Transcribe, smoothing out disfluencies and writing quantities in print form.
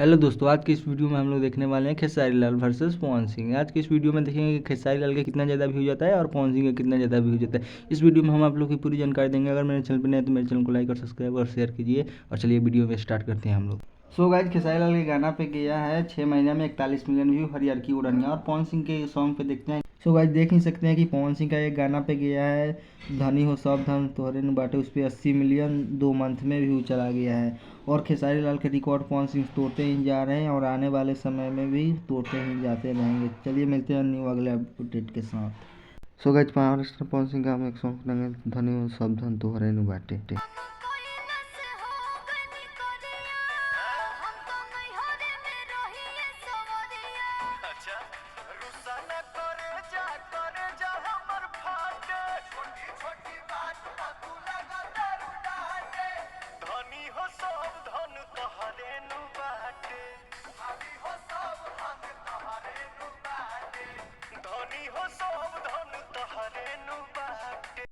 Hello दोस्तों, आज की इस वीडियो में हम लोग देखने वाले हैं खेसारी लाल वर्सेस पवन सिंह। आज की इस वीडियो में देखेंगे कि खेसारी लाल का कितना ज़्यादा व्यूज आता है और पवन सिंह का कितना ज़्यादा व्यूज आता है। इस वीडियो में हम आप लोग की पूरी जानकारी देंगे। अगर मेरे चैनल पर नए तो मेरे चैनल को लाइक और सब्सक्राइब और शेयर कीजिए। और चलिए वीडियो में स्टार्ट करते हैं हम लोग। सो गाइस, खेसारी लाल के गाना पे गया है 6 महीने में 41 मिलियन व्यू हरियर की उड़निया। और पवन सिंह के सॉन्ग पे देखते हैं। सो गाइस, देख ही सकते हैं कि पवन सिंह का एक गाना पे गया है धनी हो सब धन तोहरे न बाटे, उस पर 80 मिलियन 2 मंथ में व्यू चला गया है। और खेसारी लाल के रिकॉर्ड पवन सिंह तोड़ते ही जा रहे हैं और आने वाले समय में भी तोड़ते ही जाते रहेंगे। चलिए मिलते हैं न्यू अगले अपडेट के साथ। सो गाइस, महाराष्ट्र पवन सिंह का हम एक सॉन्ग सुनेंगे धनी हो सब धन तोहरे न बाटे। धनी हो सब धन तोहरे नु